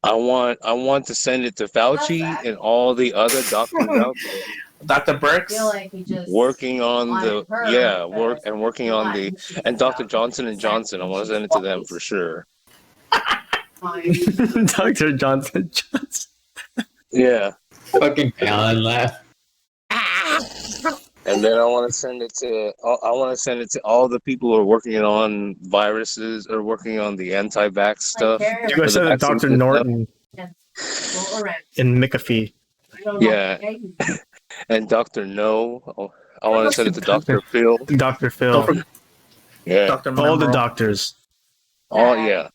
I want to send it to Fauci and all the other doctors out there Dr. Burks. working on the working on the and Dr. Johnson and Johnson. I want to send it to them for sure. Dr. Johnson. Yeah. Fucking Alan laugh. And then I want to send it to all the people who are working on viruses or working on the anti-vax stuff. You guys said that Dr. Norton in McAfee. Yeah. And Dr. No. I want to send it to Dr. Phil. Dr. Phil. Yeah. Dr. All the Memorial. doctors. Oh, yeah.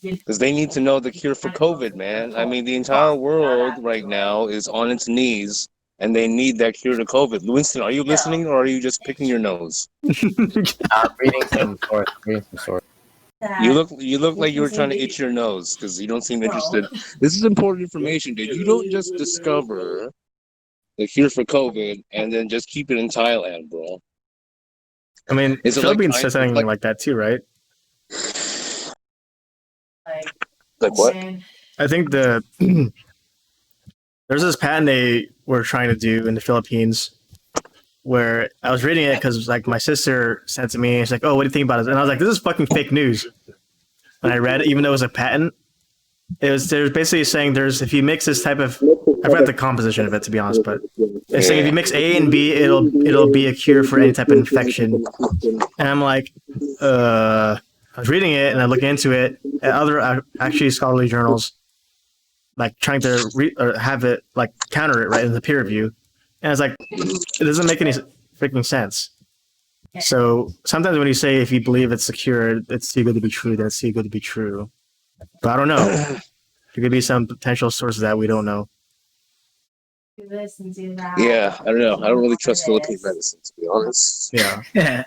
Because they need to know the cure for COVID, man. I mean, the entire world right now is on its knees, and they need that cure to COVID. Winston, are you listening, or are you just picking your nose? I'm reading some source. You look like you were trying to itch your nose because you don't seem interested. This is important information, dude. You don't just discover the cure for COVID and then just keep it in Thailand, bro. I mean, Is it Philippines like- says something like that too, right? Like what? I think there's this patent they were trying to do in the Philippines where I was reading it because like my sister sent it to me and she's like, "Oh, what do you think about it?" And I was like, "This is fucking fake news." And I read it, even though it was a patent. There's basically saying if you mix this type of, I forgot the composition of it to be honest, but it's saying if you mix A and B, it'll be a cure for any type of infection. And I'm like, I was reading it and I looked into it and other actually scholarly journals, like trying to have it like counter it right in the peer review, and it's like it doesn't make any freaking sense. So sometimes when you say if you believe it's secure, it's too good to be true, then it's too good to be true. But I don't know. There could be some potential sources that we don't know. Yeah, I don't know. I don't really trust Philippine medicine, to be honest. Yeah. I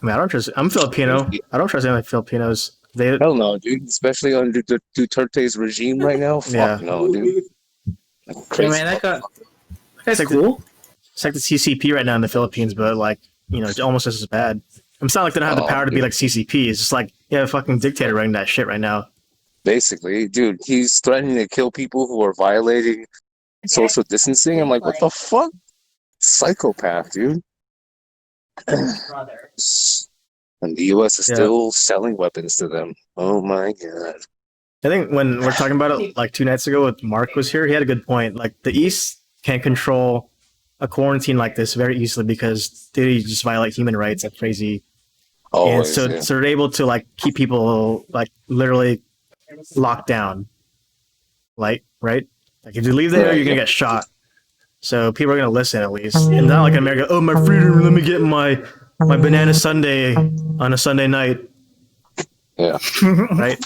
mean, I don't trust. I'm Filipino. I don't trust any Filipinos. Hell no, dude. Especially under Duterte's regime right now. Fuck no, dude. Hey, man, that's like cool. It's like the CCP right now in the Philippines, but like it's almost just as bad. It's not like they don't have the power to be like CCP. It's just like you have a fucking dictator running that shit right now. Basically, dude, he's threatening to kill people who are violating social distancing. I'm like, what the fuck? Psychopath, dude. And the U.S. is still selling weapons to them. Oh my god. I think when we're talking about it like 2 nights ago with Mark was here, he had a good point. Like the East can control a quarantine like this very easily because they just violate human rights like crazy. Always, and so they're able to like keep people like literally locked down. Like, right? Like if you leave there, you're gonna get shot. So people are gonna listen at least. And not like in America, oh my freedom, let me get my banana sundae on a Sunday night. Yeah. Right?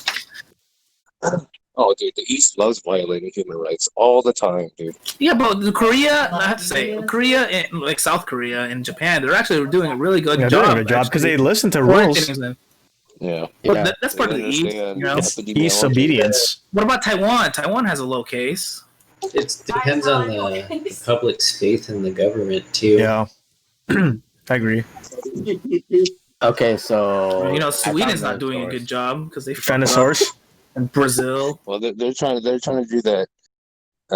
Oh, dude, the East loves violating human rights all the time, dude. Yeah, but Korea, I have to say, Korea, and, like South Korea and Japan, they're actually doing a really good job. They're doing a good job because they listen to rules. Yeah. But that's part of the East. You know? East obedience. What about Taiwan? Taiwan has a low case. It depends on the public's faith in the government, too. Yeah. I agree. Okay, so Sweden's not doing a good job because they found a source. And Brazil. Well, they're trying to do that,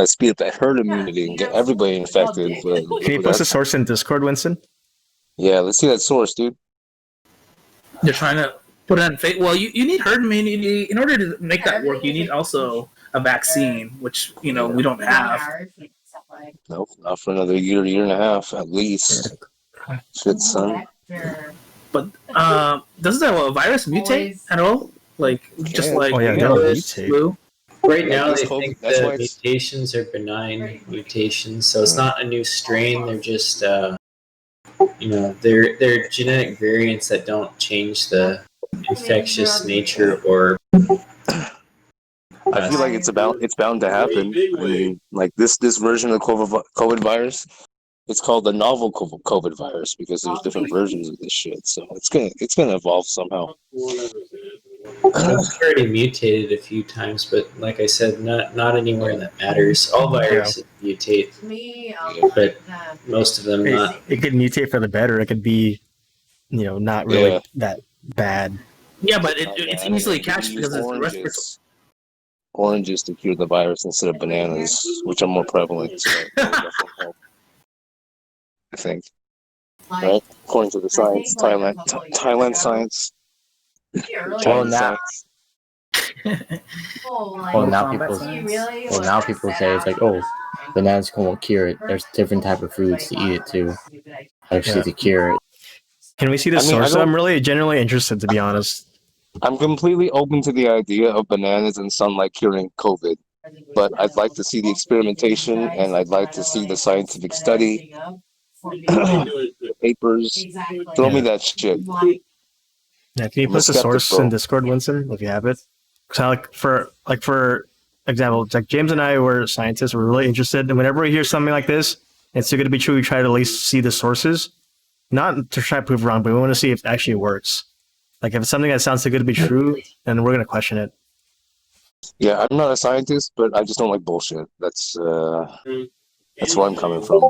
speed up that herd immunity and get everybody infected. But, can you post a source in Discord, Winston? Yeah, let's see that source, dude. They're trying to put it on fake. Well, you need herd immunity in order to make that work. You need also a vaccine, which we don't have. Nope, not for another year and a half at least. Shit, son. But doesn't that virus mutate at all? Like just like mutate. Right now, they think the mutations are benign mutations, so it's not a new strain. They're just, they're genetic variants that don't change the infectious nature or. I feel like it's bound to happen. I mean, like this version of the COVID virus, it's called the novel COVID virus because there's different versions of this shit. So it's gonna evolve somehow. It's already mutated a few times, but like I said, not anywhere that matters. All viruses mutate, but most of them not. It could mutate for the better. It could be, not really that bad. Yeah, but it's easily catched because it's respiratory. oranges to cure the virus instead of bananas, which are more prevalent. So that would definitely help, I think. Right? According to the science, Thailand science, Well, Chinese now, science. well, now people, well, now people say it's like, oh, bananas won't cure it. There's different type of foods to eat it too, actually to cure it. Can we see the I mean, I source? don't- I'm really genuinely interested, to be honest. I'm completely open to the idea of bananas and sunlight curing COVID, but I'd like to see the experimentation and I'd like to see the scientific study, the papers. Throw me that shit. Yeah, can you I'm a post the skeptic, source bro. in Discord, Winston, if you have it? Because for example, like James and I were scientists. We're really interested, and whenever we hear something like this, it's too good to be true. We try to at least see the sources, not to try to prove wrong, but we want to see if it actually works. Like if it's something that sounds too good to be true, then we're gonna question it. Yeah, I'm not a scientist, but I just don't like bullshit. That's where I'm coming from, boy.